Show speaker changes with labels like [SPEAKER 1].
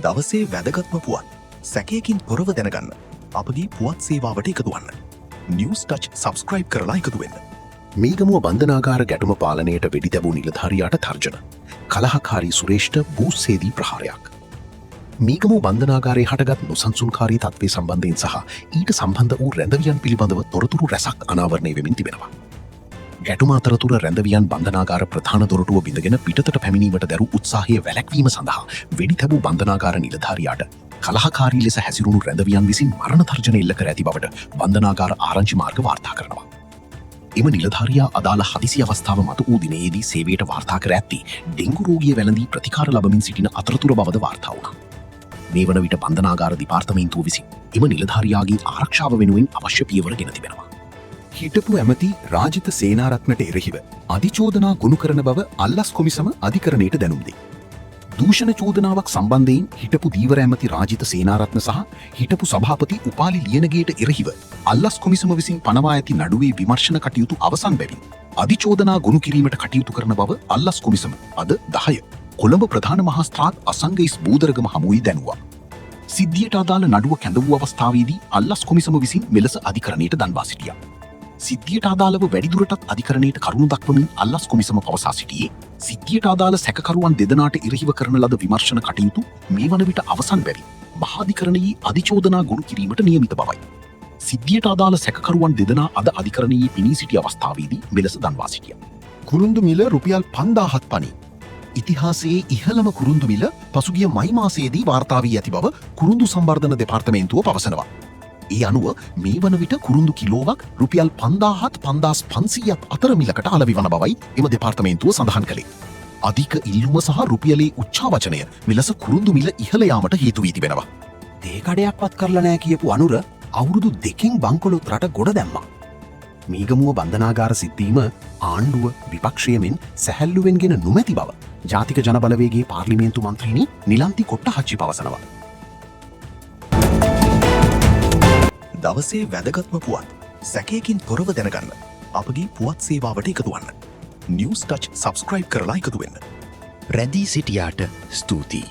[SPEAKER 1] දවසේ වැදගත්ම පුවත් සැකයකින් තොරව දැනගන්න අපගේ පුවත් සේවාවට එකතු වන්න. නිවුස් ටච් සබස්ක්‍රයිබ් කරලා එකතු වෙන්න.
[SPEAKER 2] මීගමුව බන්ධනාගාර ගැටුම පාලනයට වෙඩි තැබූ නිලධාරියාට තර්ජන. කලහකාරී සුරේෂ්ට බූස්සේදී ප්‍රහාරයක්. මීගමුව බන්ධනාගාරයේ හටගත් නොසන්සුන්කාරී තත්ත්වය සම්බන්ධයෙන් සහ ඊට සම්බන්ධ වූ රැඳවියන් පිළිබඳව තොරතුරු රැසක් අනාවරණය වෙමින් තිබෙනවා. ගැටුම අතරතුර රැඳවියන් බන්ධනාගාර ප්‍රධාන දොරටුව බිඳගෙන පිටතට පැමිණීමට දැරු උත්සාහය වැළැක්වීම සඳහා වෙඩි තැබූ බන්ධනාගාර නිලධාරියාට කලහකාරී ලෙස හැසිරුණු රැඳවියන් විසින් මරණ තර්ජන එල්ල කර ඇති බවට බන්ධනාගාර ආරංචි මාර්ග වාර්තා කරනවා. එම නිලධාරියා අදාළ හදිසි අවස්ථාව මත වූ දිනයේදී සේවයට වාර්තා කර ඇත්තේ ඩෙංගු රෝගිය වැළඳී ප්‍රතිකාර ලබමින් සිටින අතරතුර බවද වාර්තා වුණා. මේ වන විට බන්ධනාගාර දෙපාර්තමේන්තුව විසින් එම නිලධාරියාගේ ආරක්ෂාව වෙනුවෙන් අවශ්‍ය පියවර ගෙන තිබෙනවා. හිටපු ඇමති රාජිත සේනාරත්නට එරෙහිව අධිචෝදනා ගොනු කරන බව අල්ලස් කොමිසම අධිකරණයට දැනුම් දෙයි. දූෂණ චෝදනාවක් සම්බන්ධයෙන් හිටපු දීවර ඇමති රාජිත සේනාරත්න සහ හිටපු සභාපති උපාලි ලියනගේට එරෙහිව අල්ලස් කොමිසම විසින් පනවා ඇති නඩුවේ විමර්ශන කටයුතු අවසන් බැවින් අධිචෝදනා ගොනු කිරීමට කටයුතු කරන බව අල්ලස් කොමිසම අද 10 කොළඹ ප්‍රධාන මහස්ත්‍රාත් අසංගයිස් බූදරගම හමුවේ දැනුවා. සිද්ධියට අදාළ නඩුව කැඳවූ අවස්ථාවේදී අල්ලස් කොමිසම විසින් මෙලෙස අධිකරණයට දන්වා සිටියා. සිද්ධියට අදාළව වැඩිදුරටත් අධිකරණයට කරුණු දක්වමින් අල්ලස් කොමිසම පවසා සිටියේ සිද්ධියට අදාළ සැකකරුවන් දෙදෙනාට එරෙහිව කරන ලද විමර්ශන කටයුතු මේ වන විට අවසන් බැරි මහාධිකරණයේ අධිචෝදනා ගොනු කිරීමට නියමිත බවයි. සිද්ධියට අදාළ සැකකරුවන් දෙදෙනා අද අධිකරණයේ පිණී සිටි අවස්ථාවේදී මෙලෙස දන්වා සිටියා. කුරුඳු මිල රුපියල් 5000ක් පනි. ඉතිහාසයේ ඉහළම කුරුඳු මිල පසුගිය මයි මාසයේදී වාර්තා වී ඇති බව කුරුඳු සංවර්ධන දෙපාර්තමේන්තුව පවසනවා. ඒ අනුව මේ වන විට කුරුඳු කිලෝවක් රුපියල් 5000-5500ක් අතර මිලකට අලවි වන බවයි එම දෙපාර්තමේන්තුව සඳහන් කළේ. අධික ඉල්ලුම සහ රුපියලේ උච්චාවචනය මෙලෙස කුරුඳු මිල ඉහළ යාමට හේතු වී තිබෙනවා. දේකඩයක්වත් කරලා නැහැ කියපු අනුර අවුරුදු 2කින් බංකොලොත් රට ගොඩ දැම්මා. මීගමුව බන්ධනාගාර සිද්ධීම ආණ්ඩුව විපක්ෂය මෙන් සැහැල්ලුවෙන් ගෙන නොමැති බව ජාතික ජනබලවේගයේ පාර්ලිමේන්තු මන්ත්‍රීනි නිලන්ති කොට්ටහච්චි පවසනවා.
[SPEAKER 1] දවසේ වැදගත්ම පුවත් සැකයකින් තොරව දැනගන්න අපගේ පුවත් සේවාවට එකතු වන්න. නිවුස් ටච් සබස්ක්‍රයිබ් කරලා එකතු වෙන්න.
[SPEAKER 2] රැඳී සිටියාට ස්තුතියි.